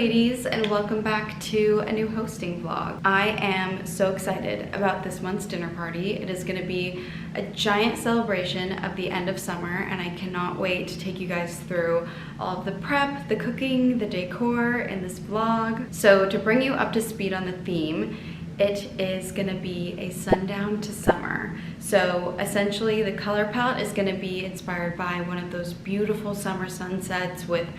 ladies, and welcome back to a new hosting vlog. I am so excited about this month's dinner party. It is going to be a giant celebration of the end of summer, and I cannot wait to take you guys through all of the prep, the cooking, the decor in this vlog. So to bring you up to speed on the theme, it is going to be a sundown to summer. So essentially the color palette is going to be inspired by one of those beautiful summer sunsets with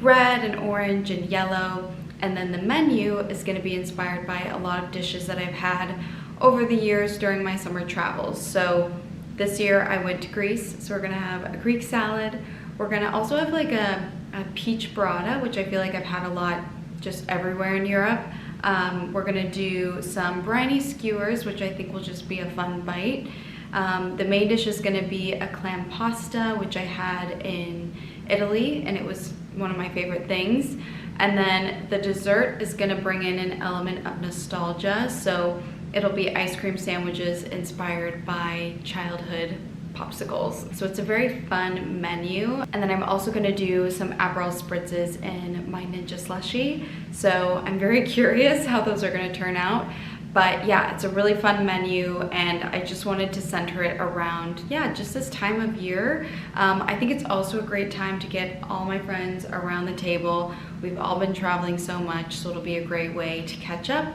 red and orange and yellow, and then the menu is going to be inspired by a lot of dishes that I've had over the years during my summer travels. So this year I went to Greece, so we're going to have a Greek salad. We're going to also have like a peach burrata, which I feel like I've had a lot just everywhere in Europe. We're going to do some briny skewers, which I think will just be a fun bite. The main dish is going to be a clam pasta, which I had in Italy, and it was one of my favorite things. And then the dessert is going to bring in an element of nostalgia, so it'll be ice cream sandwiches inspired by childhood popsicles. So it's a very fun menu. And then I'm also going to do some Aperol spritzes in my Ninja Slushie, so I'm very curious how those are going to turn out. But yeah, it's a really fun menu, and I just wanted to center it around, yeah, just this time of year. I think it's also a great time to get all my friends around the table. We've all been traveling so much, so it'll be a great way to catch up.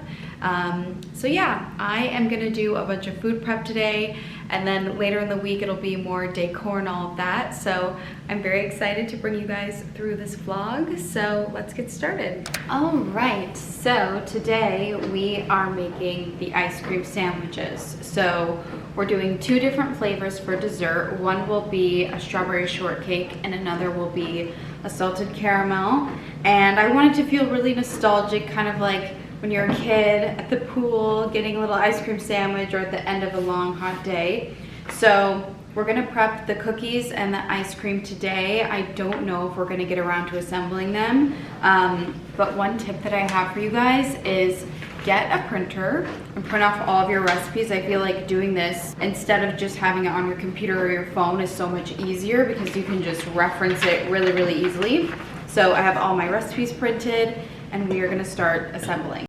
So yeah, I am gonna do a bunch of food prep today, and then later in the week it'll be more decor and all of that. So I'm very excited to bring you guys through this vlog, so let's get started. All right, so today we are making the ice cream sandwiches. So we're doing two different flavors for dessert. One will be a strawberry shortcake and another will be a salted caramel. And I wanted to feel really nostalgic, kind of like when you're a kid at the pool getting a little ice cream sandwich, or at the end of a long hot day. So we're gonna prep the cookies and the ice cream today. I don't know if we're gonna get around to assembling them, but one tip that I have for you guys is get a printer and print off all of your recipes. I feel like doing this instead of just having it on your computer or your phone is so much easier, because you can just reference it really, really easily. So I have all my recipes printed, and we are gonna start assembling.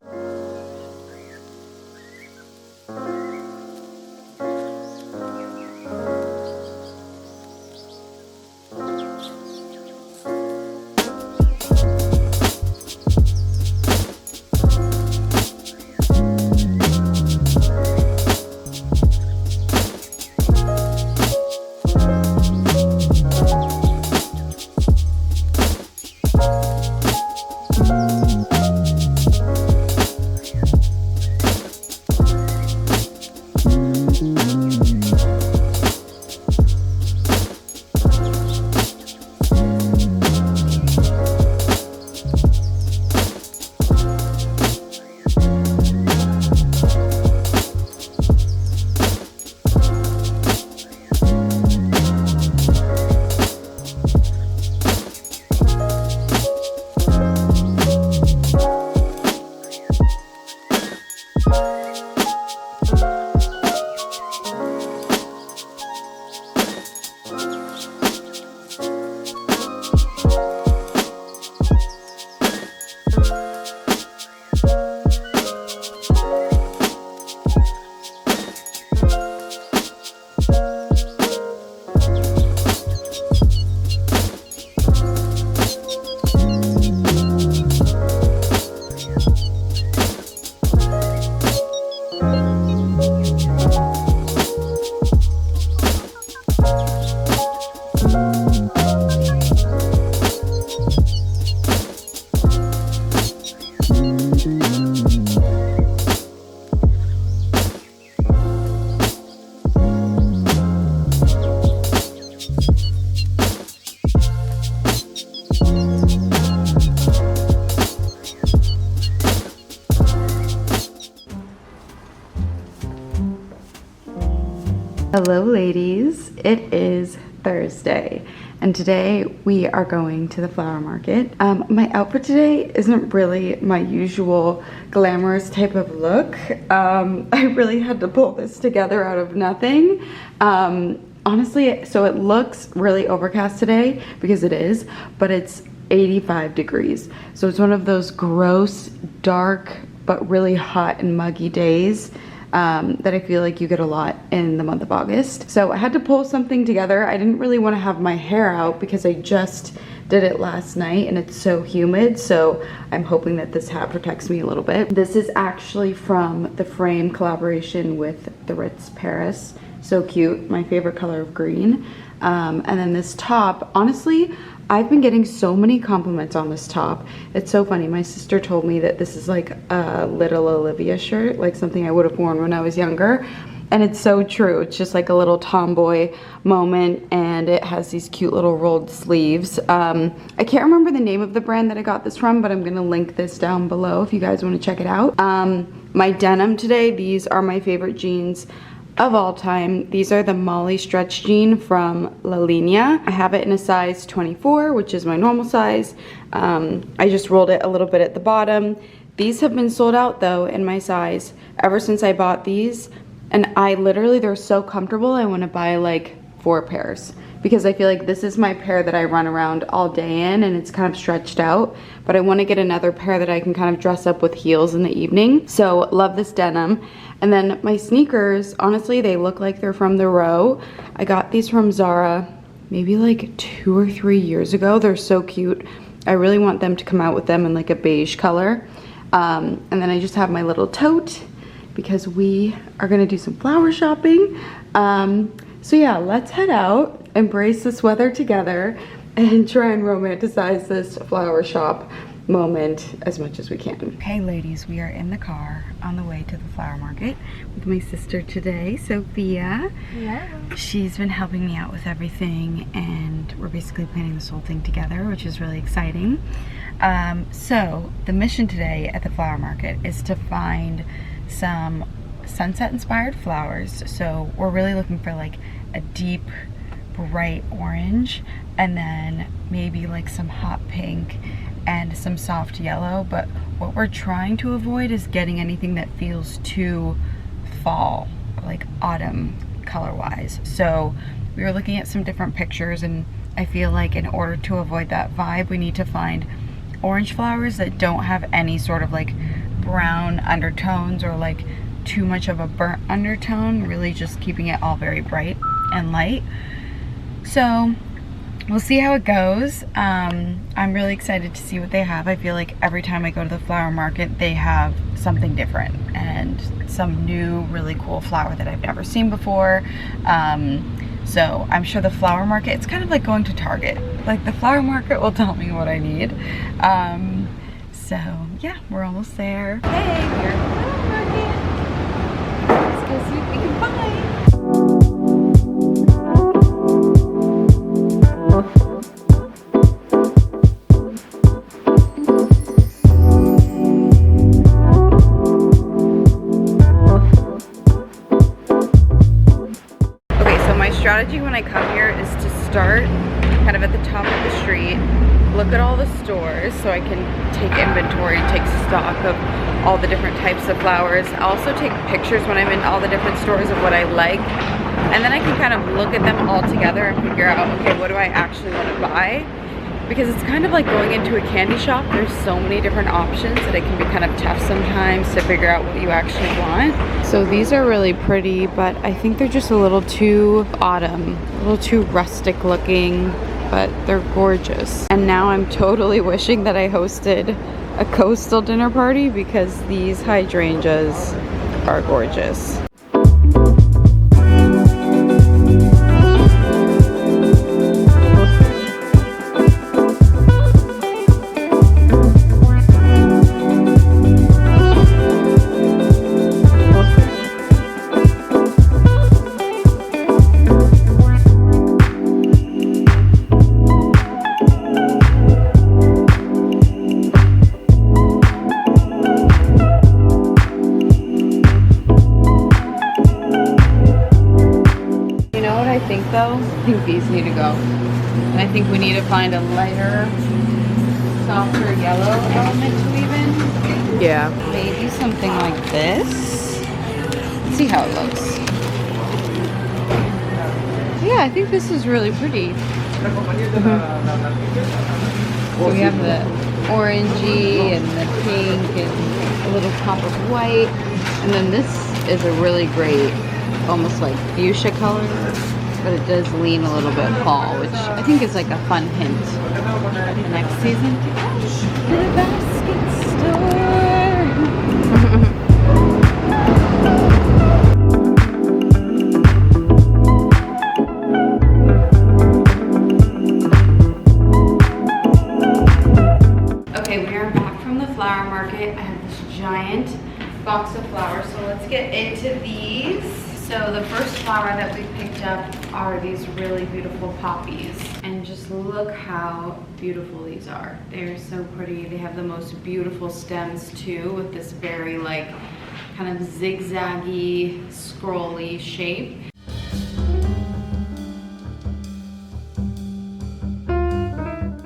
Hello ladies, it is Thursday and today we are going to the flower market. My outfit today isn't really my usual glamorous type of look. I really had to pull this together out of nothing. Honestly, so it looks really overcast today, because it is, but it's 85 degrees. So it's one of those gross, dark, but really hot and muggy days that I feel like you get a lot in the month of August. So I had to pull something together. I didn't really want to have my hair out because I just did it last night and it's so humid. So I'm hoping that this hat protects me a little bit. This is actually from the Frame collaboration with the Ritz Paris. So cute, my favorite color of green. And then this top, honestly, I've been getting so many compliments on this top. It's so funny. My sister told me that this is like a little Olivia shirt, like something I would have worn when I was younger. And it's so true. It's just like a little tomboy moment, and it has these cute little rolled sleeves. I can't remember the name of the brand that I got this from, but I'm gonna link this down below if you guys wanna check it out. My denim today, these are my favorite jeans of all time. These are the Molly stretch jean from La Linea. I have it in a size 24, which is my normal size. I just rolled it a little bit at the bottom. These have been sold out though in my size ever since I bought these. And I literally, they're so comfortable, I want to buy like 4 pairs because I feel like this is my pair that I run around all day in and it's kind of stretched out, but I want to get another pair that I can kind of dress up with heels in the evening. So love this denim. And then my sneakers, honestly, they look like they're from the Row. I got these from Zara maybe like 2 or 3 years ago. They're so cute. I really want them to come out with them in like a beige color. And then I just have my little tote because we are gonna do some flower shopping. So yeah, let's head out, embrace this weather together, and try and romanticize this flower shop moment as much as we can. Okay ladies, we are in the car on the way to the flower market with my sister today, Sophia. Yeah. She's been helping me out with everything and we're basically planning this whole thing together, which is really exciting. So the mission today at the flower market is to find some sunset inspired flowers. So we're really looking for like a deep bright orange and then maybe like some hot pink and some soft yellow, but what we're trying to avoid is getting anything that feels too fall, like autumn color wise. So we were looking at some different pictures and I feel like in order to avoid that vibe we need to find orange flowers that don't have any sort of like brown undertones or like too much of a burnt undertone, really just keeping it all very bright and light. So we'll see how it goes. I'm really excited to see what they have. I feel like every time I go to the flower market they have something different and some new really cool flower that I've never seen before. So I'm sure the flower market, it's kind of like going to Target. Like the flower market will tell me what I need. So yeah, we're almost there. Hey, we're at the flower market. Let's go see what we can find. Okay, so my strategy when I come here is to start kind of at the top of the street, look at all the stores so I can take inventory, take stock of all the different types of flowers. I also take pictures when I'm in all the different stores of what I like, and then I can kind of look at them all together and figure out, okay, what do I actually want to buy? Because it's kind of like going into a candy shop. There's so many different options that it can be kind of tough sometimes to figure out what you actually want. So these are really pretty, but I think they're just a little too autumn, a little too rustic looking, but they're gorgeous. And now I'm totally wishing that I hosted a coastal dinner party because these hydrangeas are gorgeous. I think these need to go. And I think we need to find a lighter, softer yellow element to weave in. Yeah. Maybe something like this. Let's see how it looks. Yeah, I think this is really pretty. So we have the orangey and the pink and a little pop of white. And then this is a really great, almost like fuchsia color, but it does lean a little bit fall, which I think is like a fun hint the next season. To the basket store. Okay, we are back from the flower market. I have this giant box of flowers, so let's get into these. So the first flower that we picked up are these really beautiful poppies. And just look how beautiful these are. They're so pretty. They have the most beautiful stems too, with this very like kind of zigzaggy, scrolly shape.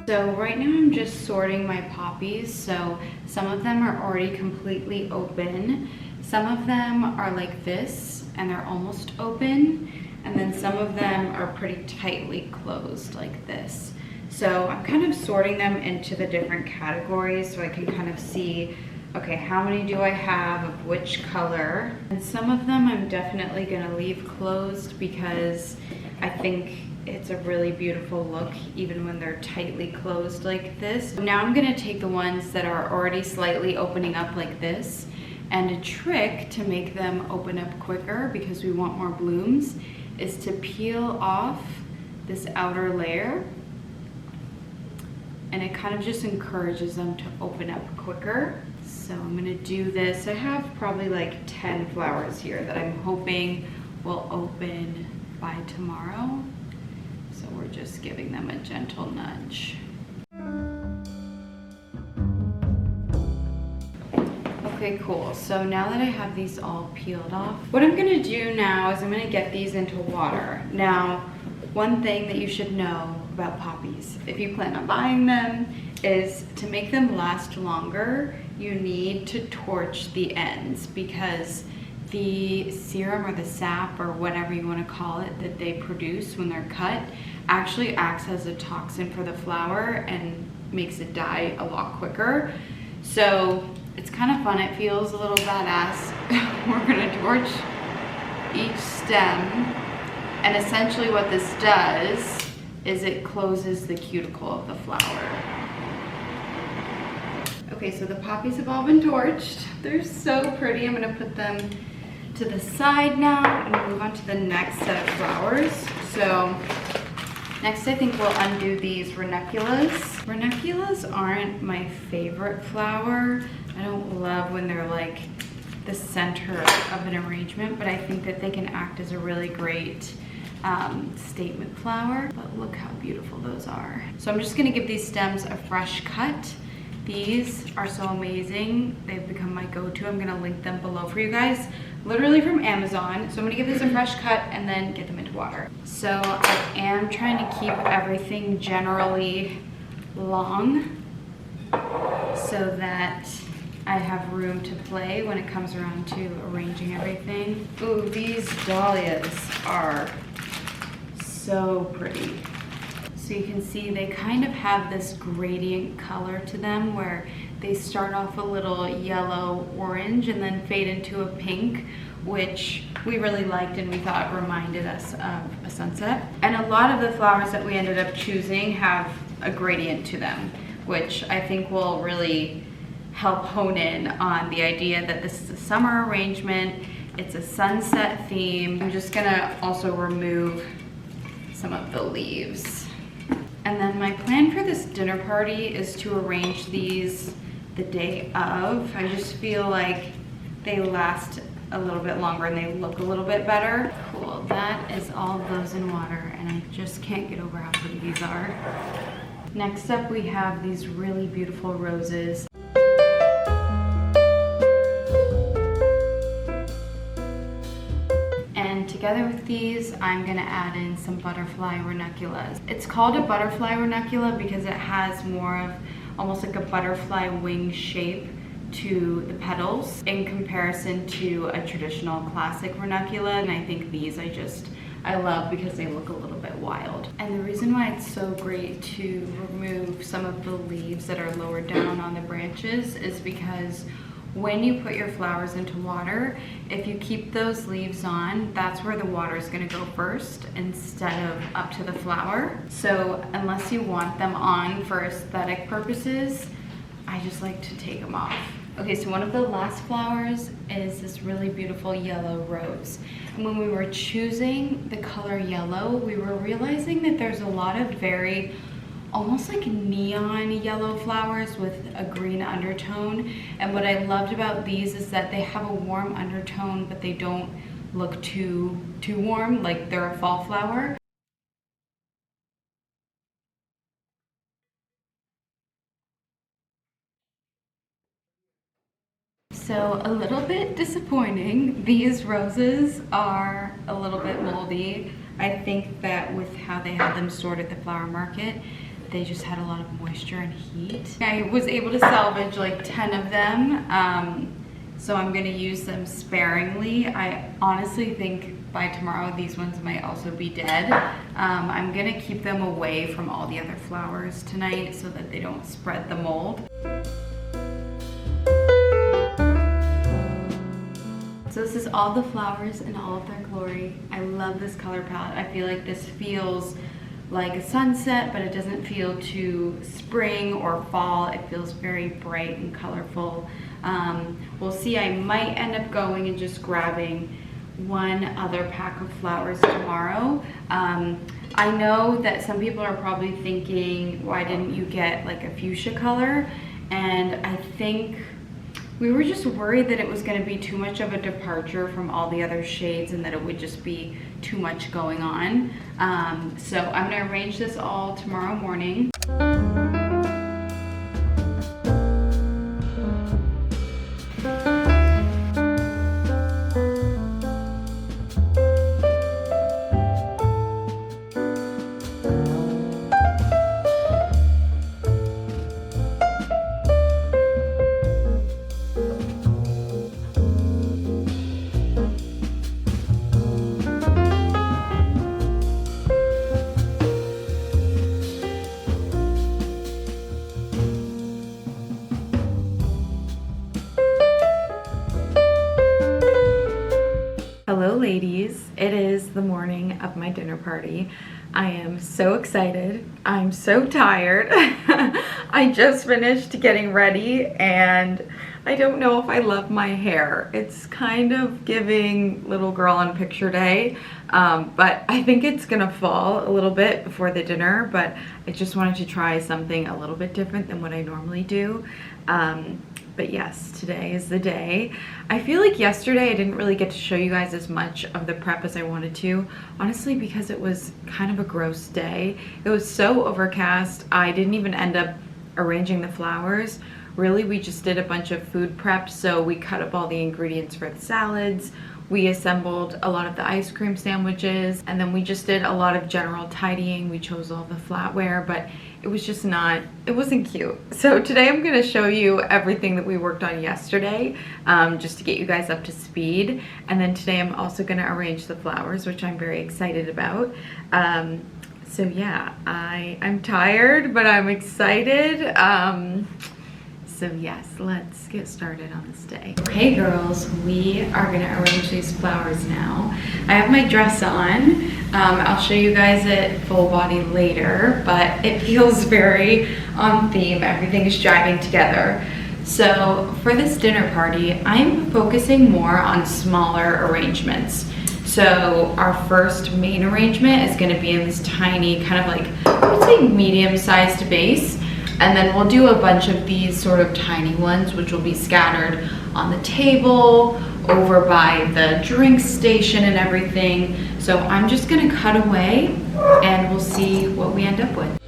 So right now I'm just sorting my poppies. So some of them are already completely open. Some of them are like this and they're almost open. And then some of them are pretty tightly closed like this. So I'm kind of sorting them into the different categories so I can kind of see, okay, how many do I have of which color? And some of them I'm definitely gonna leave closed because I think it's a really beautiful look even when they're tightly closed like this. Now I'm gonna take the ones that are already slightly opening up like this, and a trick to make them open up quicker because we want more blooms is to peel off this outer layer, and it kind of just encourages them to open up quicker. So I'm gonna do this. I have probably like 10 flowers here that I'm hoping will open by tomorrow. So we're just giving them a gentle nudge. Okay, cool. So now that I have these all peeled off, what I'm gonna do now is I'm gonna get these into water. Now, one thing that you should know about poppies, if you plan on buying them, is to make them last longer, you need to torch the ends because the serum or the sap or whatever you want to call it that they produce when they're cut actually acts as a toxin for the flower and makes it die a lot quicker. So it's kind of fun. It feels a little badass. We're gonna torch each stem, and essentially what this does is it closes the cuticle of the flower. Okay, so the poppies have all been torched. They're so pretty. I'm gonna put them to the side now and move on to the next set of flowers. So next I think we'll undo these ranunculus. Ranunculus aren't my favorite flower. I don't love when they're like the center of an arrangement, but I think that they can act as a really great statement flower. But look how beautiful those are. So I'm just gonna give these stems a fresh cut. These are so amazing. They've become my go-to. I'm gonna link them below for you guys, literally from Amazon. So I'm gonna give this a fresh cut and then get them into water. So I am trying to keep everything generally long so that I have room to play when it comes around to arranging everything. Ooh, these dahlias are so pretty. So you can see they kind of have this gradient color to them where they start off a little yellow orange and then fade into a pink, which we really liked and we thought reminded us of a sunset. And a lot of the flowers that we ended up choosing have a gradient to them, which I think will really help hone in on the idea that this is a summer arrangement. It's a sunset theme. I'm just gonna also remove some of the leaves. And then my plan for this dinner party is to arrange these the day of. I just feel like they last a little bit longer and they look a little bit better. Cool, that is all of those in water and I just can't get over how pretty these are. Next up we have these really beautiful roses. Together with these, I'm gonna add in some butterfly ranunculus. It's called a butterfly ranuncula because it has more of almost like a butterfly wing shape to the petals in comparison to a traditional classic ranuncula. And I think these I just I love because they look a little bit wild. And the reason why it's so great to remove some of the leaves that are lower down on the branches is because when you put your flowers into water, if you keep those leaves on, that's where the water is going to go first instead of up to the flower. So unless you want them on for aesthetic purposes, I just like to take them off. Okay, so one of the last flowers is this really beautiful yellow rose. And when we were choosing the color yellow, we were realizing that there's a lot of very almost like neon yellow flowers with a green undertone. And what I loved about these is that they have a warm undertone, but they don't look too warm, like they're a fall flower. So a little bit disappointing. These roses are a little bit moldy. I think that with how they had them stored at the flower market, they just had a lot of moisture and heat. I was able to salvage like 10 of them, so I'm gonna use them sparingly. I honestly think by tomorrow these ones might also be dead. I'm gonna keep them away from all the other flowers tonight so that they don't spread the mold. So this is all the flowers in all of their glory. I love this color palette. I feel like this feels like a sunset, but it doesn't feel too spring or fall. It feels very bright and colorful. We'll see, I might end up going and just grabbing one other pack of flowers tomorrow. I know that some people are probably thinking, why didn't you get like a fuchsia color? And I think we were just worried that it was going to be too much of a departure from all the other shades and that it would just be too much going on. So I'm going to arrange this all tomorrow morning. Hello ladies, it is the morning of my dinner party. I am so excited. I'm so tired. I just finished getting ready and I don't know if I love my hair. It's kind of giving little girl on picture day, but I think it's gonna fall a little bit before the dinner, but I just wanted to try something a little bit different than what I normally do. But yes, today is the day. I feel like yesterday I didn't really get to show you guys as much of the prep as I wanted to, honestly, because it was kind of a gross day. It was so overcast. I didn't even end up arranging the flowers. Really, we just did a bunch of food prep. So we cut up all the ingredients for the salads. We assembled a lot of the ice cream sandwiches, and then we just did a lot of general tidying. We chose all the flatware, but it was just not, it wasn't cute. So today I'm gonna show you everything that we worked on yesterday, just to get you guys up to speed. And then today I'm also gonna arrange the flowers, which I'm very excited about. So yeah, I'm tired, but I'm excited. So yes, let's get started on this day. Okay girls, we are gonna arrange these flowers now. I have my dress on. I'll show you guys it full body later, but it feels very on theme. Everything is driving together. So for this dinner party, I'm focusing more on smaller arrangements. So our first main arrangement is gonna be in this tiny, kind of like, I would say medium-sized vase. And then we'll do a bunch of these sort of tiny ones, which will be scattered on the table, over by the drink station and everything. So I'm just gonna cut away and we'll see what we end up with.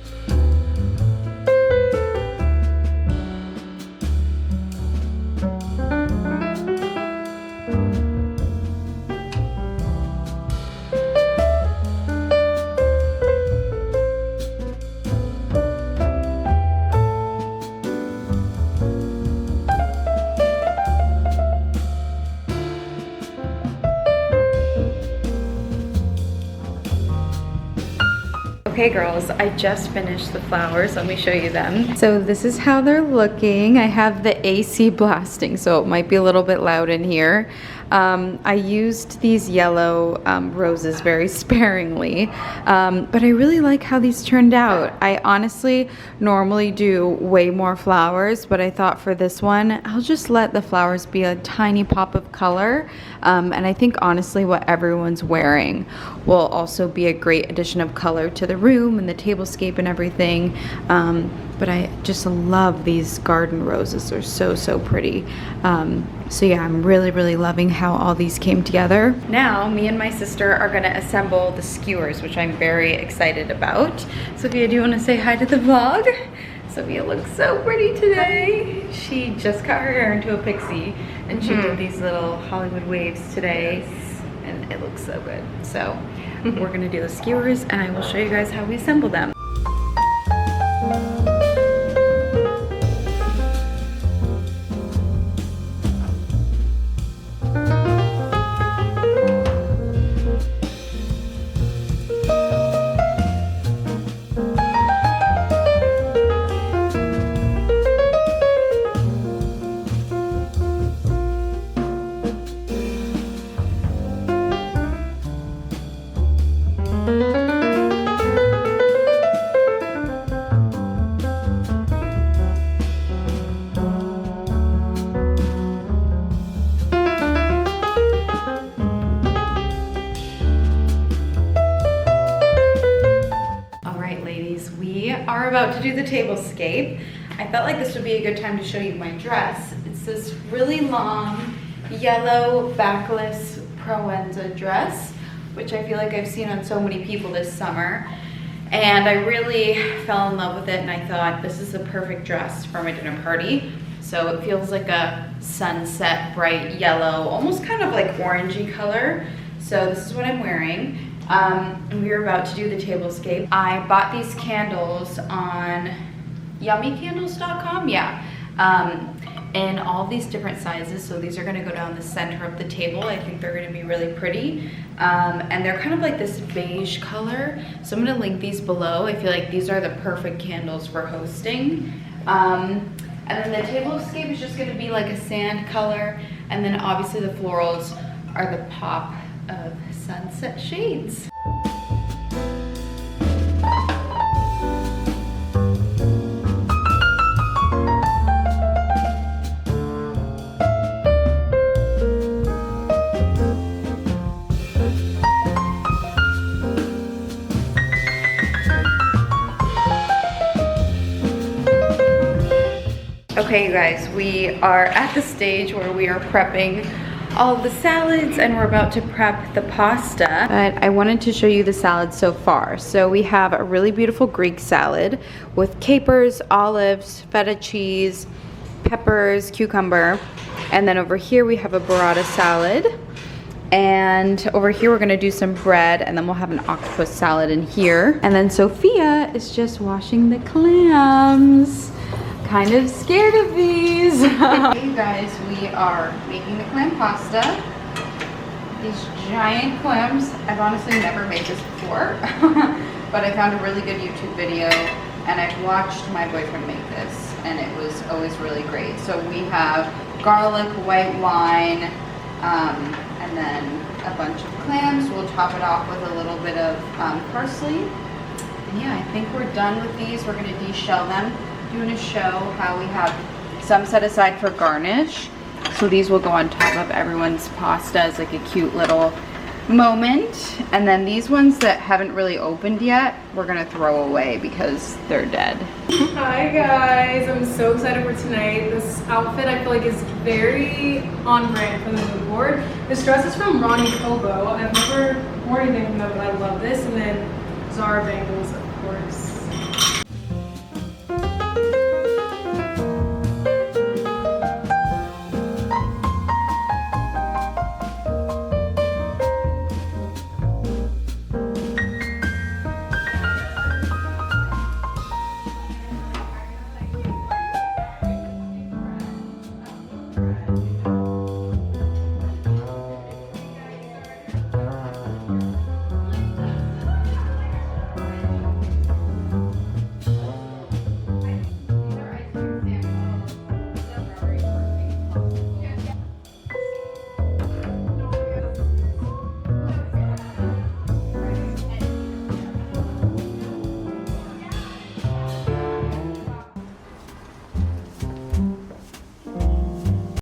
Okay girls, I just finished the flowers. Let me show you them. So this is how they're looking. I have the AC blasting, so it might be a little bit loud in here. I used these yellow roses very sparingly, but I really like how these turned out. I honestly normally do way more flowers, but I thought for this one, I'll just let the flowers be a tiny pop of color. And I think honestly what everyone's wearing will also be a great addition of color to the room and the tablescape and everything. But I just love these garden roses. They're so, so pretty. So yeah, I'm really, really loving how all these came together. Now, me and my sister are gonna assemble the skewers, which I'm very excited about. Sophia, do you wanna say hi to the vlog? Sophia looks so pretty today. She just cut her hair into a pixie and she did these little Hollywood waves today. And it looks so good. So we're gonna do the skewers and I will show you guys how we assemble them. Are about to do the tablescape. I felt like this would be a good time to show you my dress. It's this really long yellow backless Proenza dress, which I feel like I've seen on so many people this summer. And I really fell in love with it and I thought this is the perfect dress for my dinner party. So it feels like a sunset bright yellow, almost kind of like orangey color. So this is what I'm wearing. And we are about to do the tablescape. I bought these candles on yummycandles.com, yeah, in all these different sizes. So these are gonna go down the center of the table. I think they're gonna be really pretty. And they're kind of like this beige color. So I'm gonna link these below. I feel like these are the perfect candles for hosting. And then the tablescape is just gonna be like a sand color. And then obviously the florals are the pop of sunset shades. Okay, you guys, we are at the stage where we are prepping all the salads and we're about to prep the pasta. But I wanted to show you the salad so far. So we have a really beautiful Greek salad with capers, olives, feta cheese, peppers, cucumber. And then over here we have a burrata salad. And over here we're gonna do some bread and then we'll have an octopus salad in here. And then Sophia is just washing the clams. Kind of scared of these. Hey you guys, we are making the clam pasta. These giant clams. I've honestly never made this before, but I found a really good YouTube video and I've watched my boyfriend make this and it was always really great. So we have garlic, white wine, and then a bunch of clams. We'll top it off with a little bit of parsley. And yeah, I think we're done with these. We're gonna de-shell them. Doing a show how we have some set aside for garnish. So these will go on top of everyone's pasta as like a cute little moment. And then these ones that haven't really opened yet, we're gonna throw away because they're dead. Hi guys, I'm so excited for tonight. This outfit I feel like is very on brand for the mood board. This dress is from Ronnie Kobo. I've never worn anything from them, but I love this. And then Zara bangles, of course.